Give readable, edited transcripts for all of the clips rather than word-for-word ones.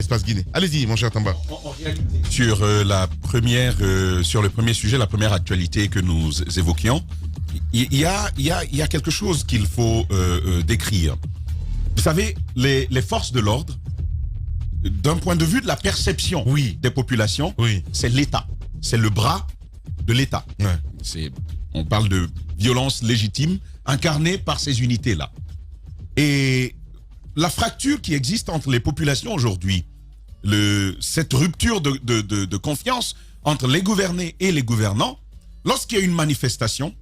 Espace Guinée. Allez-y, mon cher Tamba. En réalité, sur sur le premier sujet, la première actualité que nous évoquions, il y a quelque chose qu'il faut décrire. Vous savez, les forces de l'ordre, d'un point de vue de la perception des populations, c'est l'État. C'est le bras de l'État. Ouais. On parle de violence légitime incarnée par ces unités-là. Et la fracture qui existe entre les populations aujourd'hui, cette rupture de confiance entre les gouvernés et les gouvernants, lorsqu'il y a une manifestation,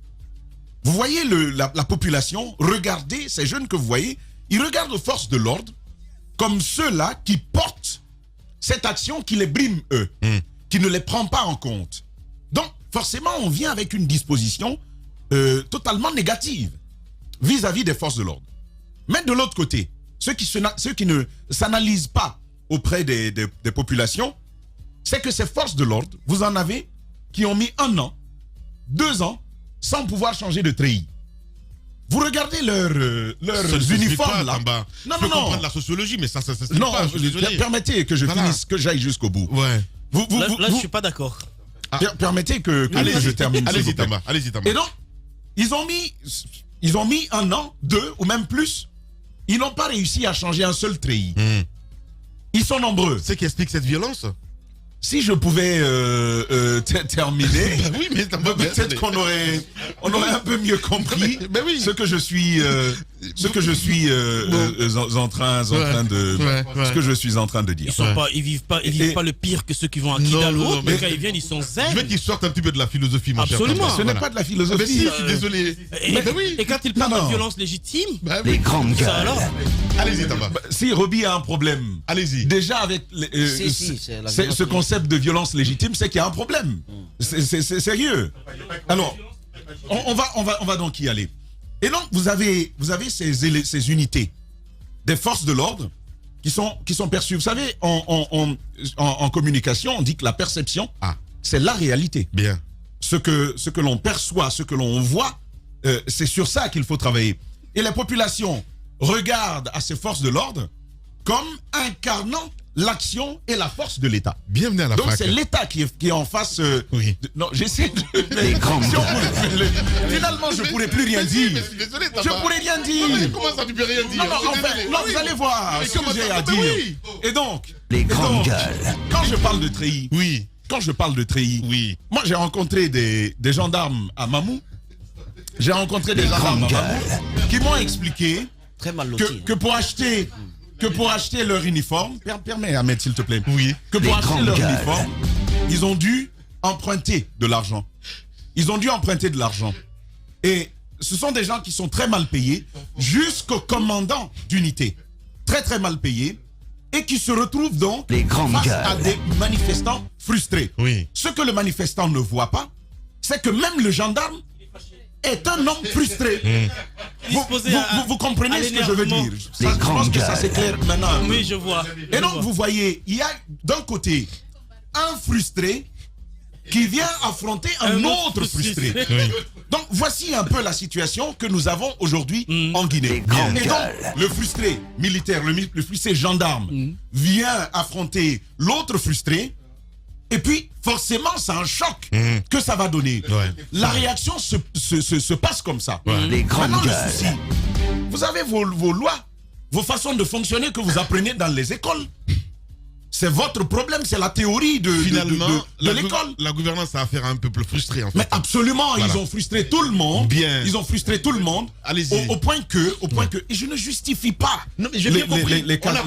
vous voyez la population regarder, ces jeunes que vous voyez, ils regardent aux forces de l'ordre comme ceux-là qui portent cette action qui les brime eux, qui ne les prend pas en compte. Donc, forcément, on vient avec une disposition totalement négative vis-à-vis des forces de l'ordre. Mais de l'autre côté, ceux qui ne s'analysent pas auprès des populations, c'est que ces forces de l'ordre, vous en avez qui ont mis 1 an, 2 ans, sans pouvoir changer de treillis. Vous regardez leurs uniformes là. Non, non, comprendre la sociologie, mais ça non, permettez que je finisse, que j'aille jusqu'au bout. Ouais. Là, je suis pas d'accord. Permettez que je termine. Allez-y, Tamba. Allez-y, Tamba. Et donc, ils ont mis 1 an, 2 ou même plus. Ils n'ont pas réussi à changer un seul treillis. Ils sont nombreux. C'est qui explique cette violence? Si je pouvais terminer, oui, mais peut-être qu'on aurait un peu mieux compris ce que je suis en train de dire. Ils vivent pas le pire que ceux qui vont à Kidal. Mais quand ils viennent, ils sont zen. Je veux qu'ils sortent un petit peu de la philosophie, mon cher. Absolument. Ce n'est pas de la philosophie. Mais si, je suis désolé. Et quand ils parlent de violence légitime, les grandes gueules. Alors allez-y, Tamba. Si Roby a un problème, allez-y. Déjà avec ce concept de violence légitime, c'est qu'il y a un problème. C'est sérieux. Alors, on va donc y aller. Et donc, vous avez ces unités des forces de l'ordre qui sont perçues. Vous savez, en communication, on dit que la perception, c'est la réalité. Bien. Ce que l'on perçoit, ce que l'on voit, c'est sur ça qu'il faut travailler. Et la population regarde à ces forces de l'ordre comme incarnant l'action et la force de l'État. Bienvenue à la Donc fac. c'est l'État qui est en face. Non, j'essaie de. Finalement, je pourrais plus rien dire. Désolé, Je pourrais rien dire. Non, comment ça, tu peux rien dire? Non, vous allez voir ce que j'ai à dire. Et donc, les grandes gueules. Quand je parle de treillis, moi j'ai rencontré des gendarmes à Mamou. J'ai rencontré des gendarmes à Mamou qui m'ont expliqué que pour acheter leur uniforme, permets Ahmed s'il te plaît, que pour acheter leur uniforme, ils ont dû emprunter de l'argent. Et ce sont des gens qui sont très mal payés, jusqu'au commandant d'unité, très très mal payés, et qui se retrouvent donc face à des manifestants frustrés. Ce que le manifestant ne voit pas, c'est que même le gendarme est un homme frustré. Vous comprenez ce que je veux dire? Je pense que ça c'est clair maintenant. Oui, je vois. Et donc vous voyez, il y a d'un côté un frustré qui vient affronter un autre frustré. Donc voici un peu la situation que nous avons aujourd'hui en Guinée. Et donc le frustré militaire, le frustré gendarme vient affronter l'autre frustré. Et puis, forcément, c'est un choc que ça va donner. La réaction se passe comme ça. Maintenant, le souci, vous avez vos lois, vos façons de fonctionner que vous apprenez dans les écoles. C'est votre problème, c'est la théorie de l'école. La gouvernance a affaire à un peuple frustré, en fait. Mais absolument, ils ont frustré tout le monde. Bien. Ils ont frustré tout le monde. Allez-y. Au point que, et je ne justifie pas. Non, mais j'ai bien compris. On a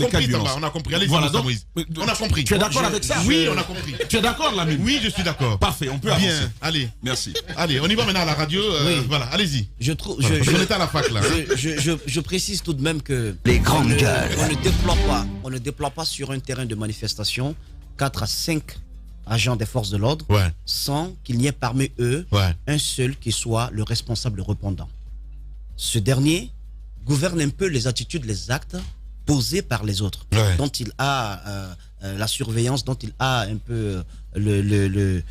compris. Allez-y, voilà, donc, Moïse. On a compris. Tu es d'accord avec ça? Oui, on a compris. Tu es d'accord, Lamine? Oui, je suis d'accord. Parfait, on peut avancer. Bien, allez. Merci. Allez, on y va maintenant à la radio. Voilà, allez-y. On est à la fac, là. Je précise tout de même que les grandes gueules. On ne déploie pas sur un terrain de manifestation 4 à 5 agents des forces de l'ordre sans qu'il n'y ait parmi eux un seul qui soit le responsable répondant. Ce dernier gouverne un peu les attitudes, les actes posés par les autres, dont il a la surveillance, dont il a un peu dont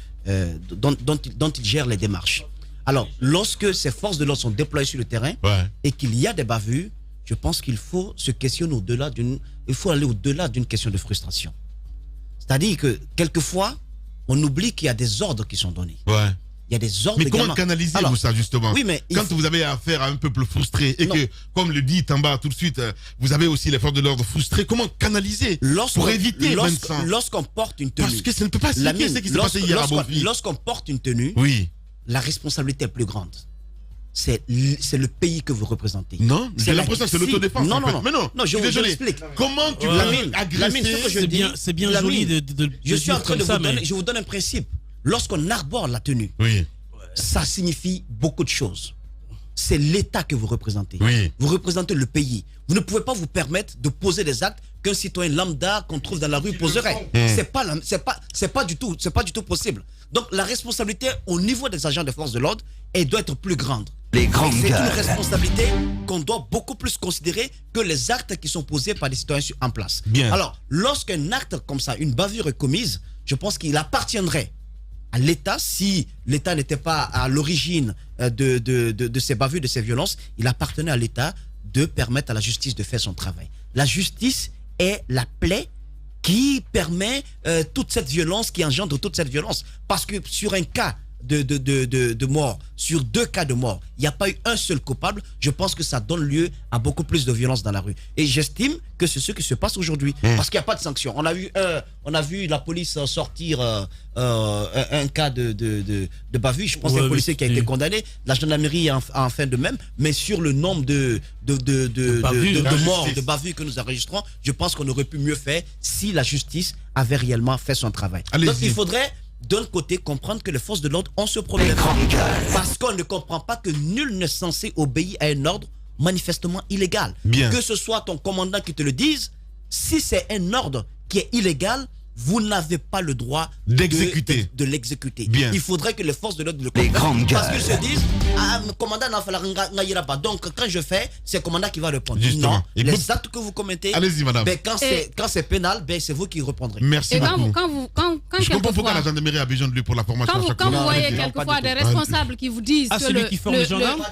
il gère les démarches. Alors, lorsque ces forces de l'ordre sont déployées sur le terrain et qu'il y a des bavures, je pense qu'il faut se questionner il faut aller au-delà d'une question de frustration. C'est-à-dire que quelquefois, on oublie qu'il y a des ordres qui sont donnés. Ouais. Il y a des ordres. Mais comment canalisez-vous ça, justement? Oui, mais quand vous avez affaire à un peuple frustré et que, comme le dit Tamba tout de suite, vous avez aussi les forces de l'ordre frustrées, comment canaliser pour éviter lorsqu'on porte une tenue? Parce que ça ne peut pas signifier ce qui s'est passé hier à Bovie. Lorsqu'on porte une tenue, la responsabilité est plus grande. C'est le pays que vous représentez. Non, j'ai l'impression que c'est l'autodéfense. Non, Mais non, je vous explique. Comment tu peux agresser? C'est bien joli de je suis en train de vous donner, je vous donne un principe. Lorsqu'on arbore la tenue, ça signifie beaucoup de choses. C'est l'État que vous représentez. Vous représentez le pays. Vous ne pouvez pas vous permettre de poser des actes qu'un citoyen lambda qu'on trouve dans la rue poserait. C'est pas du tout possible. Donc la responsabilité au niveau des agents des forces de l'ordre, elle doit être plus grande. C'est une responsabilité qu'on doit beaucoup plus considérer que les actes qui sont posés par les citoyens en place. Alors, lorsqu'un acte comme ça, une bavure est commise, je pense qu'il appartiendrait à l'État, si l'État n'était pas à l'origine de ces bavures, de ces violences, il appartenait à l'État de permettre à la justice de faire son travail. La justice est la plaie qui permet toute cette violence, qui engendre toute cette violence. Parce que sur un cas de mort, sur 2 cas de mort, il n'y a pas eu un seul coupable. Je pense que ça donne lieu à beaucoup plus de violence dans la rue. Et j'estime que c'est ce qui se passe aujourd'hui. Parce qu'il n'y a pas de sanction. On a vu la police sortir un cas de bavure. Je pense qu'il y a un policier qui a été condamné. La gendarmerie en fait de même. Mais sur le nombre de morts, de bavures que nous enregistrons, je pense qu'on aurait pu mieux faire si la justice avait réellement fait son travail. Donc il faudrait d'un côté comprendre que les forces de l'ordre ont ce problème. Parce qu'on ne comprend pas que nul n'est censé obéir à un ordre manifestement illégal. Que ce soit ton commandant qui te le dise, si c'est un ordre qui est illégal, vous n'avez pas le droit d'exécuter. De l'exécuter. Il faudrait que les forces de l'ordre le comprennent. Parce qu'ils se disent, commandant n'a pas pas. Donc quand je fais, c'est le commandant qui va répondre. Non, les actes que vous commettez, quand c'est pénal, c'est vous qui reprendrez. Merci beaucoup. Je comprends pourquoi la gendarmerie a besoin de lui pour la formation. Quand vous voyez quelquefois des responsables qui vous disent que celui qui forme les gendarmes,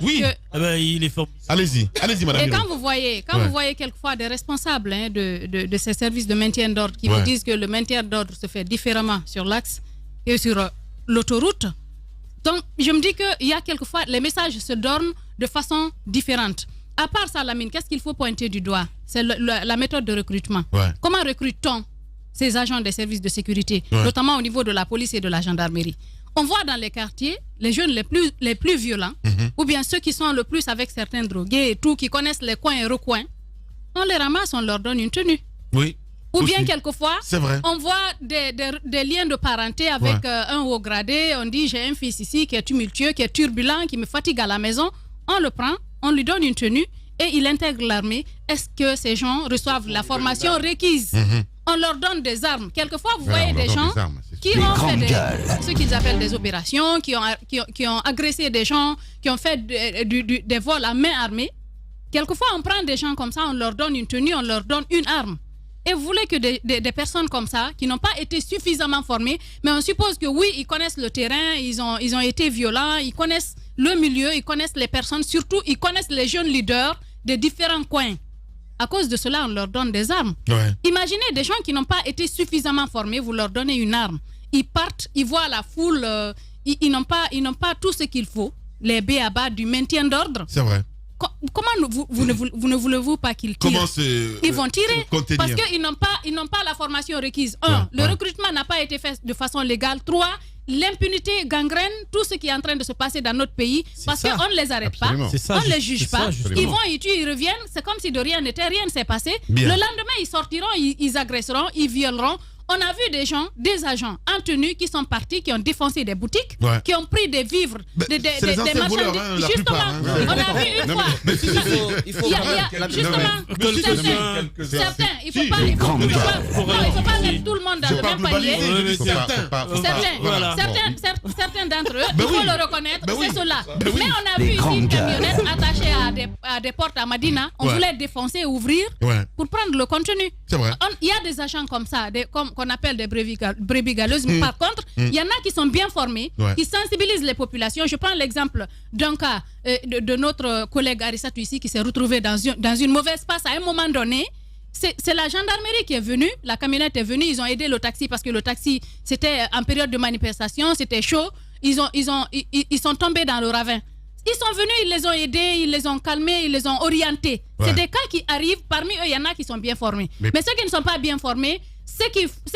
il est formé. Allez-y, madame. Et quand vous voyez quelquefois des responsables de ces services de maintien d'ordre qui vous disent que le maintien d'ordre se fait différemment sur l'axe et sur l'autoroute. Donc, je me dis qu'il y a quelquefois, les messages se donnent de façon différente. À part ça, Lamine, qu'est-ce qu'il faut pointer du doigt? C'est la méthode de recrutement. Comment recrute-t-on ces agents des services de sécurité, notamment au niveau de la police et de la gendarmerie? On voit dans les quartiers les jeunes les plus violents, ou bien ceux qui sont le plus avec certains drogués et tout, qui connaissent les coins et recoins. On les ramasse, on leur donne une tenue. Ou bien quelquefois, on voit des liens de parenté avec un haut gradé. On dit, j'ai un fils ici qui est tumultueux, qui est turbulent, qui me fatigue à la maison. On le prend, on lui donne une tenue et il intègre l'armée. Est-ce que ces gens reçoivent la formation requise? On leur donne des armes. Quelquefois, vous voyez des gens qui ont fait ce qu'ils appellent des opérations, qui ont agressé des gens, qui ont fait des vols à main armée. Quelquefois, on prend des gens comme ça, on leur donne une tenue, on leur donne une arme. Et vous voulez que des personnes comme ça, qui n'ont pas été suffisamment formées, mais on suppose que oui, ils connaissent le terrain, ils ont été violents, ils connaissent le milieu, ils connaissent les personnes, surtout ils connaissent les jeunes leaders des différents coins. À cause de cela, on leur donne des armes. Imaginez des gens qui n'ont pas été suffisamment formés, vous leur donnez une arme. Ils partent, ils voient la foule, ils n'ont pas tout ce qu'il faut, les b.a.-ba du maintien d'ordre. C'est vrai. Comment vous ne voulez-vous pas qu'ils tirent? Ils vont tirer parce qu'ils n'ont pas la formation requise. 1. Le recrutement n'a pas été fait de façon légale. 3. L'impunité gangrène tout ce qui est en train de se passer dans notre pays parce qu'on ne les arrête pas, on ne les juge pas. Ils vont, ils tuent, ils reviennent. C'est comme si de rien n'était, rien ne s'est passé. Le lendemain, ils sortiront, ils agresseront, ils violeront. On a vu des gens, des agents en tenue qui sont partis, qui ont défoncé des boutiques, qui ont pris des vivres, des marchandises. Justement, on a vu une fois. Certains, il ne faut pas mettre tout le monde dans le même panier. certains d'entre eux, il faut le reconnaître, c'est cela. Mais on a vu ici grandes une camionnette attachée à des portes à Madina. On voulait défoncer, ouvrir pour prendre le contenu. C'est vrai. Il y a des agents comme ça, qu'on appelle des brebis galeuses. Par contre, il y en a qui sont bien formés, qui sensibilisent les populations. Je prends l'exemple d'un cas de notre collègue Arissatou ici qui s'est retrouvé dans une mauvaise passe à un moment donné. C'est la gendarmerie qui est venue, la camionnette est venue, ils ont aidé le taxi parce que le taxi, c'était en période de manifestation, c'était chaud. Ils sont tombés dans le ravin. Ils sont venus, ils les ont aidés, ils les ont calmés, ils les ont orientés. C'est des cas qui arrivent, parmi eux, il y en a qui sont bien formés. Mais ceux qui ne sont pas bien formés, ce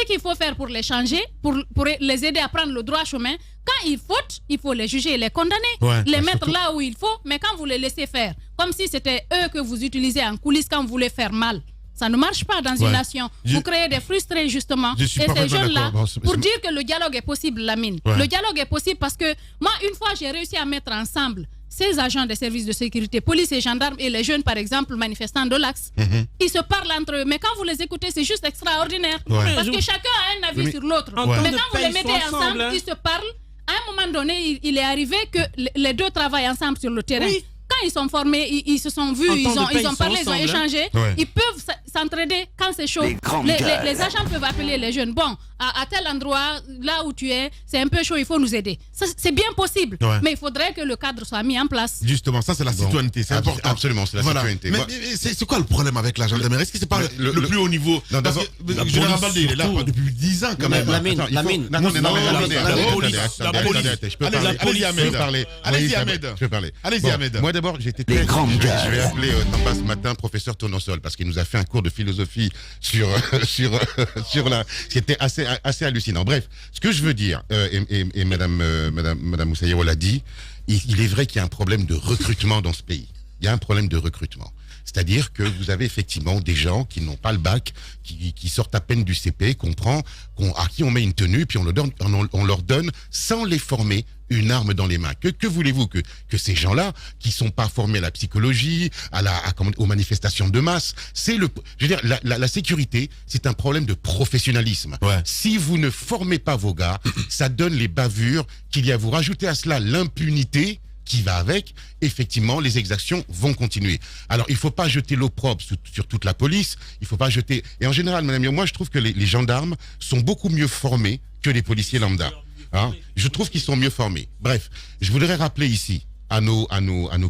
qu'il faut faire pour les changer, pour les aider à prendre le droit chemin, quand ils fautent, il faut les juger et les condamner, les mettre là où il faut, mais quand vous les laissez faire, comme si c'était eux que vous utilisez en coulisses quand vous voulez faire mal. Ça ne marche pas dans une nation. Vous créez des frustrés, justement. Et ces jeunes-là, pour dire que le dialogue est possible, Lamine. Le dialogue est possible parce que moi, une fois, j'ai réussi à mettre ensemble ces agents des services de sécurité, police et gendarmes, et les jeunes, par exemple, manifestants de l'Axe. Ils se parlent entre eux. Mais quand vous les écoutez, c'est juste extraordinaire. Parce que chacun a un avis sur l'autre. Mais quand vous les mettez ensemble, ils se parlent. À un moment donné, il est arrivé que les deux travaillent ensemble sur le terrain. Quand ils sont formés, ils se sont vus, ils ont parlé, ils ont échangé. Ils peuvent s'entraider quand c'est chaud. Les agents peuvent appeler les jeunes. Bon, à tel endroit, là où tu es, c'est un peu chaud, il faut nous aider. C'est bien possible, mais il faudrait que le cadre soit mis en place. Justement, ça c'est la citoyenneté, c'est important. Absolument, c'est la citoyenneté. Mais c'est quoi le problème avec la gendarmerie? Est-ce que c'est pas le plus haut niveau? Parce que le général Baldé, il est là depuis 10 ans quand même. Lamine. Allez-y Ahmed. Allez-y Ahmed. Moi d'abord, j'étais très... Je vais appeler Tamba ce matin professeur Tournesol parce qu'il nous a fait un cours de philosophie sur la... C'était assez hallucinant. Bref, ce que je veux dire, et Madame Moussaïro l'a dit, il est vrai qu'il y a un problème de recrutement dans ce pays. Il y a un problème de recrutement. C'est-à-dire que vous avez effectivement des gens qui n'ont pas le bac, qui sortent à peine du CP, à qui on met une tenue, puis on leur donne, sans les former, une arme dans les mains. Que voulez-vous que ces gens-là, qui sont pas formés à la psychologie, aux manifestations de masse, je veux dire, la sécurité, c'est un problème de professionnalisme. Si vous ne formez pas vos gars, ça donne les bavures qu'il y a. Vous rajoutez à cela l'impunité qui va avec, effectivement, les exactions vont continuer. Alors, il ne faut pas jeter l'opprobre sur toute la police, il ne faut pas jeter... Et en général, madame, moi, je trouve que les gendarmes sont beaucoup mieux formés que les policiers lambda. Hein? Je trouve qu'ils sont mieux formés. Bref, je voudrais rappeler ici à nos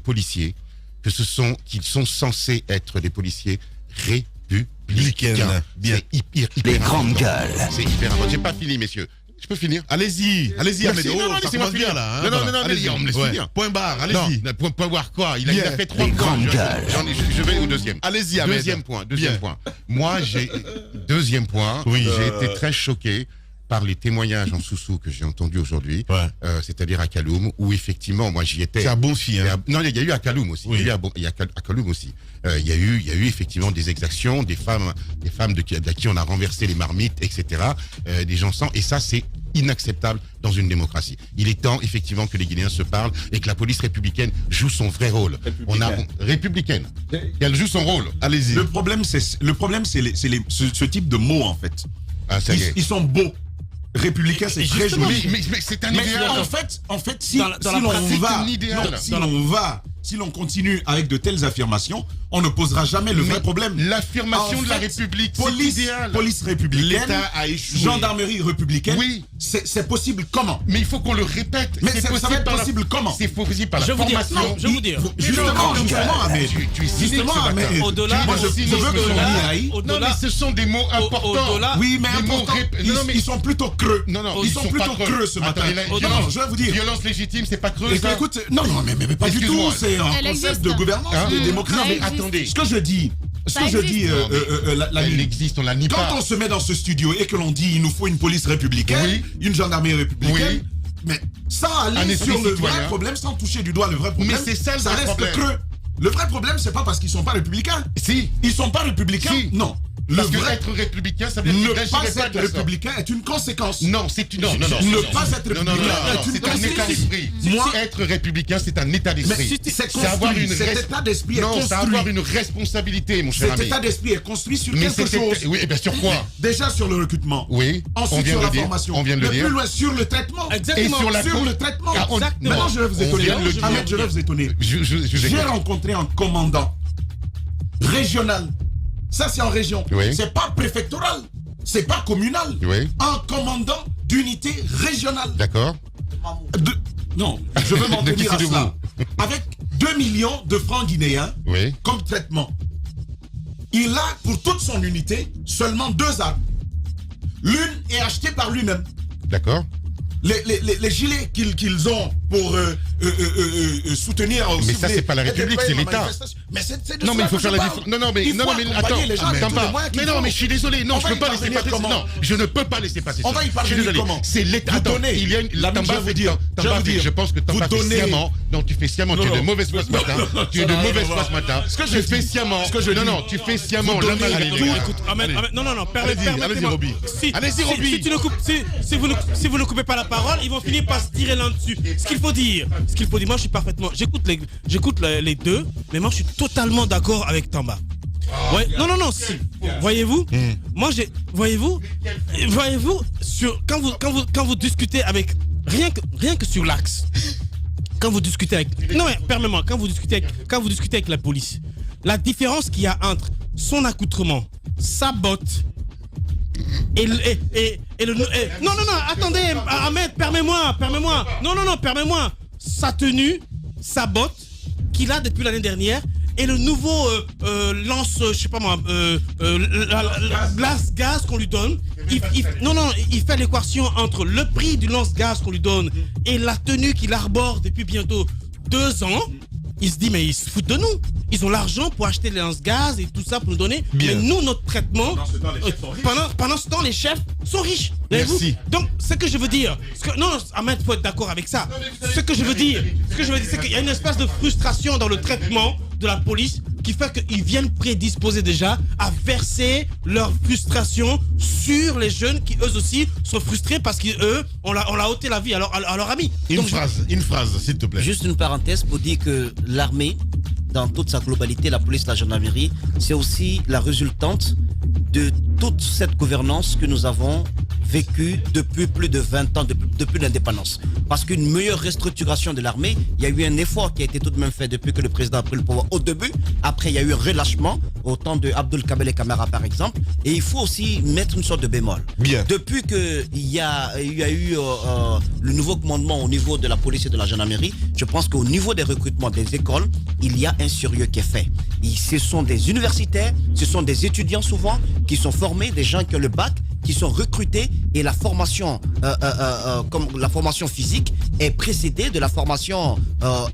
policiers qu'ils sont censés être des policiers républicains. Bien. Les grandes gueules. C'est hyper important. J'ai pas fini, messieurs. Je peux finir? Allez-y, Ahmed. Ça commence bien là. Non, allez-y, on me laisse finir. Point barre, allez-y. Non, point barre quoi? Il a fait 3 points. Je vais au deuxième. Allez-y, Ahmed. Deuxième point. Moi, deuxième point. J'ai été très choqué par les témoignages en Soussou que j'ai entendus aujourd'hui, c'est-à-dire à Kaloum, où effectivement, moi j'y étais. C'est un bon film. Non, il y a eu à Kaloum aussi. Il y a eu à Kaloum aussi. Il y a eu effectivement des exactions, des femmes de qui on a renversé les marmites, etc. Des gens sans. Et ça, c'est inacceptable dans une démocratie. Il est temps effectivement que les Guinéens se parlent et que la police républicaine joue son vrai rôle. Républicaine. Qu'elle joue son rôle. Allez-y. Le problème, c'est ce type de mots en fait. Ah, ça y est. Ils sont beaux. Républicain, c'est très joli. Mais c'est un idéal. En fait, si l'on continue avec de telles affirmations, on ne posera jamais le vrai problème. L'affirmation de la République, c'est idéal. Police républicaine, l'État a échoué. Gendarmerie républicaine. Oui. C'est possible comment? Mais il faut qu'on le répète. Mais ça va être possible comment? C'est possible par la formation. Je vous dire. Justement, Ahmed. Au-delà, moi, je veux que l'on y aille. Non, mais ce sont des mots importants. Oui, mais importants. Ils sont plutôt creux. Non, ils sont plutôt creux ce matin. Je vais vous dire. Violence légitime, c'est pas creux. Écoute, non, mais pas du tout. C'est un concept de gouvernance, de démocratie. Mais attendez. Ce que je dis, elle existe, on la nie pas. Quand on se met dans ce studio et que l'on dit il nous faut une police républicaine, une gendarmerie républicaine, mais sans aller sur le vrai problème, sans toucher du doigt le vrai problème, mais c'est ça reste creux. Le vrai problème, c'est pas parce qu'ils sont pas républicains. Si. Ils sont pas républicains. Si. Non. Parce que être républicain, ça veut dire ne pas être républicain est une conséquence. Non, c'est une... Non. Ne pas être républicain est une c'est un état d'esprit. Être républicain, c'est un état d'esprit. C'est avoir une état d'esprit est construit. Non, c'est avoir une responsabilité, mon cher ami. Cet état d'esprit est construit sur quelque chose. Oui, bien sur quoi? Déjà sur le recrutement. Oui. Ensuite sur la formation. On vient de le dire. Plus loin sur le traitement. Exactement. Et sur le traitement. Maintenant, je vais vous étonner. Ahmed, je vais vous étonner. J'ai rencontré un commandant régional. Ça, c'est en région. Oui. C'est pas préfectoral. C'est pas communal. Oui. Un commandant d'unité régionale. D'accord. Non, je veux m'en tenir à cela. Avec 2 millions de francs guinéens comme traitement. Il a, pour toute son unité, seulement 2 armes. L'une est achetée par lui-même. D'accord. Les gilets qu'ils ont pour soutenir... Mais ça, c'est pas la République, c'est l'État. Mais c'est de non, mais il faut faire la différence. Non, mais attends, mais non, mais je suis désolé. Non, je ne peux pas laisser passer. Non, je ne peux pas laisser passer ça. On va y parler comment? C'est l'État. Attends, il y a une... Je pense que Tamba fait sciemment. Non, tu fais sciemment. Tu es de mauvaise foi ce matin. Tu es de mauvaise foi ce matin. Tu fais sciemment. Non, tu fais sciemment. Non, permettez-moi. Allez-y, Roby. Allez-y, Roby. Si vous ne coupez pas la parole, ils vont finir par se tirer l'un dessus. Ce qu'il faut dire, moi je suis parfaitement, j'écoute les deux, mais moi je suis totalement d'accord avec Tamba. Ouais, non, si. Voyez-vous, moi voyez-vous, quand vous discutez avec rien que sur l'axe, quand vous discutez avec, non mais permets-moi, quand vous discutez avec la police, la différence qu'il y a entre son accoutrement, sa botte. Non, attendez, Ahmed, permets-moi. Non, permets-moi. Sa tenue, sa botte, qu'il a depuis l'année dernière, et le nouveau lance, je sais pas moi, lance-gaz qu'on lui donne. Il fait l'équation entre le prix du lance-gaz qu'on lui donne et la tenue qu'il arbore depuis bientôt 2 ans. Il se dit, mais ils se foutent de nous. Ils ont l'argent pour acheter les lance-gaz et tout ça pour nous donner. Bien. Mais nous, notre traitement, pendant ce temps, les chefs sont riches. Merci. Donc, ce que je veux dire, Ahmed, il faut être d'accord avec ça. Ce que je veux dire, c'est qu'il y a une espèce de frustration dans le traitement de la police qui fait qu'ils viennent prédisposer déjà à verser leur frustration sur les jeunes qui eux aussi sont frustrés parce qu'eux, on l'a ôté la vie à leur ami. Une phrase, s'il te plaît. Juste une parenthèse pour dire que l'armée, dans toute sa globalité, la police, la gendarmerie, c'est aussi la résultante de toute cette gouvernance que nous avons vécue depuis plus de 20 ans, depuis l'indépendance. Parce qu'une meilleure restructuration de l'armée, il y a eu un effort qui a été tout de même fait depuis que le président a pris le pouvoir au début. Après, il y a eu un relâchement au temps de Abdul Kabele Kamara, par exemple. Et il faut aussi mettre une sorte de bémol. Bien. Depuis qu'il y a eu le nouveau commandement au niveau de la police et de la gendarmerie, je pense qu'au niveau des recrutements des écoles, il y a un sérieux qui est fait. Et ce sont des universitaires, ce sont des étudiants souvent qui sont formés, des gens qui ont le bac, qui sont recrutés, et la formation, comme la formation physique, est précédée de la formation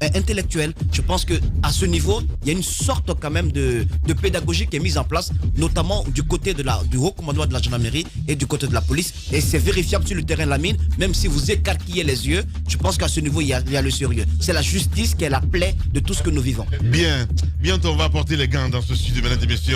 intellectuelle. Je pense que à ce niveau, il y a une sorte quand même de pédagogie qui est mise en place, notamment du côté du haut commandement de la gendarmerie et du côté de la police. Et c'est vérifiable sur le terrain de la mine, même si vous écarquillez les yeux. Je pense qu'à ce niveau, il y a le sérieux. C'est la justice qui est la plaie de tout ce que nous vivons. Bien. Bientôt, on va apporter les gains dans ce studio, mesdames et messieurs.